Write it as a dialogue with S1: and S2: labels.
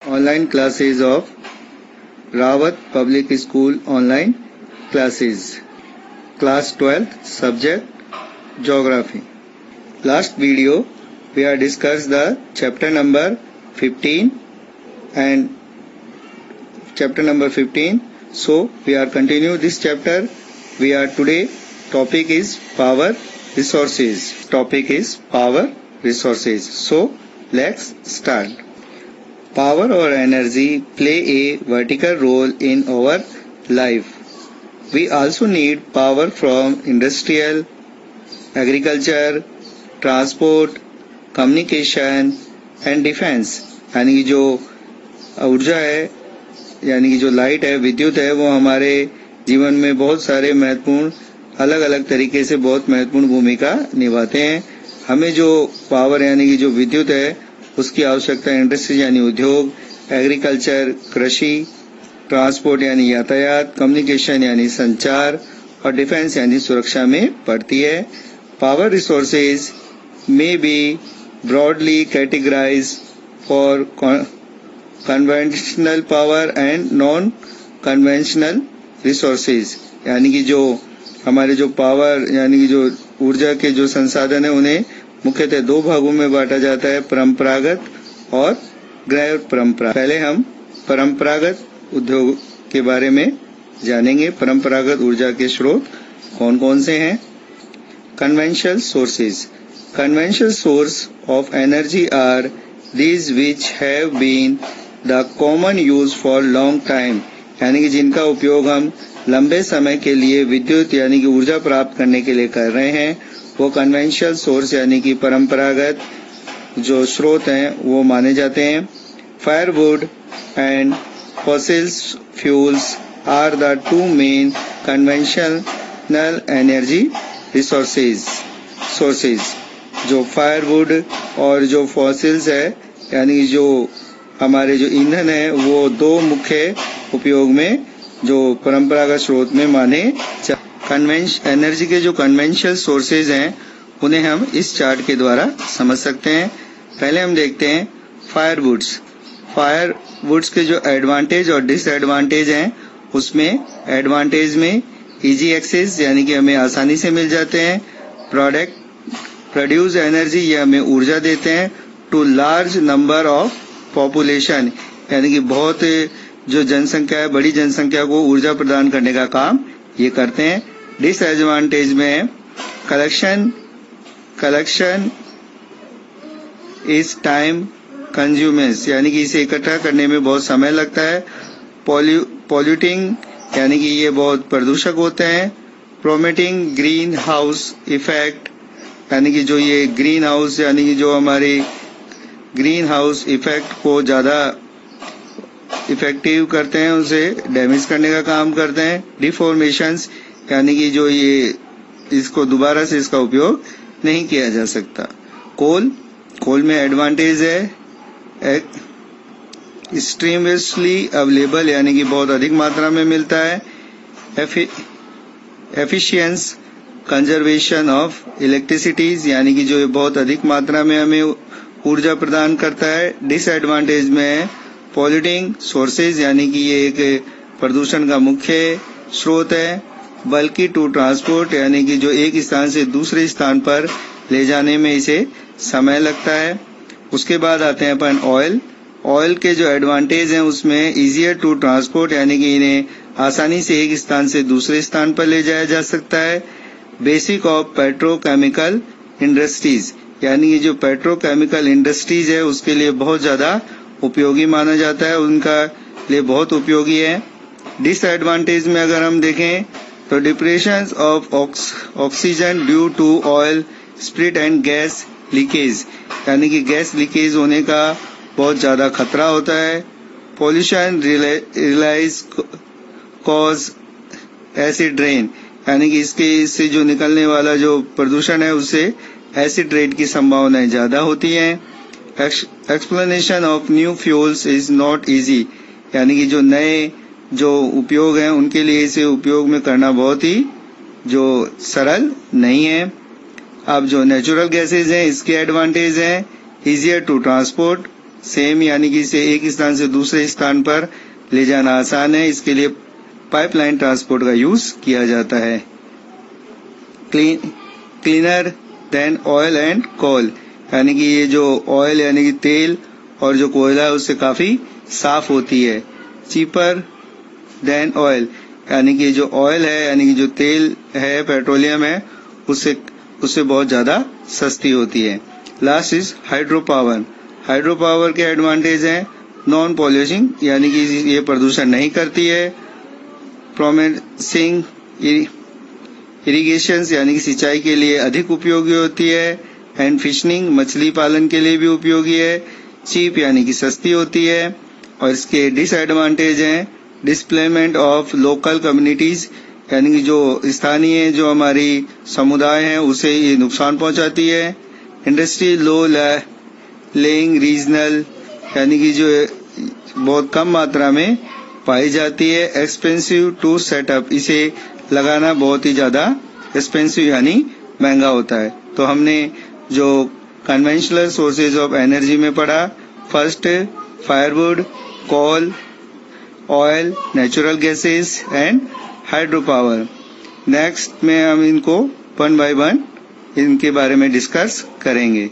S1: Online classes of Rawat Public School online classes. Class 12th subject Geography. Last video we have discussed the chapter number 15 and chapter number 15. So we are continue this chapter. We are today topic is power resources. Topic is power resources. So let's start. Power or energy play a vertical role in our life. We also need power from industrial, agriculture, transport, communication and defense. यानी कि जो ऊर्जा है यानी कि जो light है, विद्युत है, वो हमारे जीवन में बहुत सारे महत्वपूर्ण अलग अलग तरीके से बहुत महत्वपूर्ण भूमिका निभाते हैं. हमें जो पावर यानी कि जो विद्युत है उसकी आवश्यकता इंडस्ट्री यानी उद्योग, एग्रीकल्चर कृषि, ट्रांसपोर्ट यानी यातायात, कम्युनिकेशन यानी संचार और डिफेंस यानी सुरक्षा में पड़ती है. Power resources may be broadly categorized for conventional power and non-conventional resources. यानी कि जो हमारे जो पावर यानी कि जो ऊर्जा के जो संसाधन है उन्हें मुख्यतः दो भागों में बांटा जाता है, परंपरागत और गैर परंपरागत. पहले हम परंपरागत उद्योग के बारे में जानेंगे. परंपरागत ऊर्जा के स्रोत कौन कौन से हैं? Conventional sources. Conventional source of energy are these which have been the common use for long time. यानी कि जिनका उपयोग हम लंबे समय के लिए विद्युत यानी कि ऊर्जा प्राप्त करने के लिए कर रहे हैं, वो कन्वेंशनल सोर्स यानी कि परंपरागत जो स्रोत हैं वो माने जाते हैं. Firewood and fossil fuels are the two main conventional energy sources. जो फायरवुड और जो फॉसिल्स है यानी जो हमारे जो ईंधन है वो दो मुख्य उपयोग में जो परंपरागत स्रोत में माने. एनर्जी के जो कन्वेंशनल सोर्सेज हैं उन्हें हम इस चार्ट के द्वारा समझ सकते हैं. पहले हम देखते हैं फायरवुड्स. फायरवुड्स के जो एडवांटेज और डिसएडवांटेज हैं, उसमें एडवांटेज में इजी एक्सेस यानी कि हमें आसानी से मिल जाते हैं. प्रोड्यूस एनर्जी, ये हमें ऊर्जा देते हैं. To large number of population यानी कि बहुत जो जनसंख्या है, बड़ी जनसंख्या को ऊर्जा प्रदान करने का काम ये करते हैं. डिसएडवांटेज में कलेक्शन इज टाइम कंज्यूमेंस यानी कि इसे इकट्ठा करने में बहुत समय लगता है. पॉल्यूटिंग यानी कि ये बहुत प्रदूषक होते हैं. प्रोमेटिंग ग्रीन हाउस इफेक्ट यानी कि जो ये ग्रीन हाउस यानी कि जो हमारे ग्रीन हाउस इफेक्ट को ज्यादा इफेक्टिव करते हैं, उसे डैमेज करने का काम करते हैं. डिफॉर्मेशंस यानी कि जो ये इसको दोबारा से इसका उपयोग नहीं किया जा सकता. कोल में एडवांटेज है एक्सट्रीमली अवेलेबल यानी कि बहुत अधिक मात्रा में मिलता है. एफिशिएंस कंजर्वेशन ऑफ इलेक्ट्रिसिटीज यानी कि जो बहुत अधिक मात्रा में हमें ऊर्जा प्रदान करता है. डिसएडवांटेज में पॉल्यूटिंग सोर्सेज यानी कि ये एक प्रदूषण का मुख्य स्रोत है. बल्कि टू ट्रांसपोर्ट यानी कि जो एक स्थान से दूसरे स्थान पर ले जाने में इसे समय लगता है. उसके बाद आते हैं अपन ऑयल के जो एडवांटेज हैं उसमें इजियर टू ट्रांसपोर्ट यानी कि इन्हें आसानी से एक स्थान से दूसरे स्थान पर ले जाया जा सकता है. बेसिक ऑफ पेट्रोकेमिकल इंडस्ट्रीज यानी कि जो पेट्रोकेमिकल इंडस्ट्रीज है उसके लिए बहुत ज्यादा उपयोगी माना जाता है, उनका लिए बहुत उपयोगी है. डिसएडवांटेज में अगर हम देखें तो depression of oxygen due to oil split and gas leakage यानी कि गैस लीकेज होने का बहुत ज्यादा खतरा होता है. Pollution releases cause acid rain यानी कि इससे जो निकलने वाला जो प्रदूषण है उससे एसिड रेन की संभावनाएं ज्यादा होती हैं. Explanation of new fuels is not easy यानी कि जो नए जो उपयोग हैं उनके लिए इसे उपयोग में करना बहुत ही जो सरल नहीं है. अब जो नेचुरल गैसेज हैं इसके एडवांटेज हैं इजियर टू ट्रांसपोर्ट, सेम यानी कि इसे एक स्थान से दूसरे स्थान पर ले जाना आसान है, इसके लिए पाइपलाइन ट्रांसपोर्ट का यूज किया जाता है। Cleaner than oil and coal, यानी कि ये जो ऑयल यानी कि तेल और जो कोयला है उससे काफी साफ होती है। चीपर देन ऑयल, यानी कि जो ऑयल है यानी कि जो तेल है पेट्रोलियम है उससे बहुत ज्यादा सस्ती होती है। Last is hydro power. Hydro power के एडवांटेज हैं नॉन पॉल्यूशिंग, यानी कि ये प्रदूषण नहीं करती है। प्रोमिसिंग इरिगेशन, यानी कि सिंचाई के लिए अधिक उपयोगी होती है। एंड फिशनिंग, मछली पालन के लिए भी उपयोगी है। चीप, यानी कि सस्ती होती है। और इसके डिसएडवांटेज हैं डिस्प्लेसमेंट ऑफ लोकल कम्युनिटीज, यानी कि जो स्थानीय जो हमारी समुदाय हैं उसे ये नुकसान पहुंचाती है। इंडस्ट्री लो लेइंग रीजनल, यानी कि जो बहुत कम मात्रा में पाई जाती है। एक्सपेंसिव टू सेटअप, इसे लगाना बहुत ही ज्यादा एक्सपेंसिव यानी महंगा होता है। तो हमने जो कन्वेंशनल सोर्सेज ऑफ एनर्जी में पढ़ा, first firewood, coal, oil, natural gases and hydro power. Next में हम इनको वन बाय वन इनके बारे में डिस्कस करेंगे।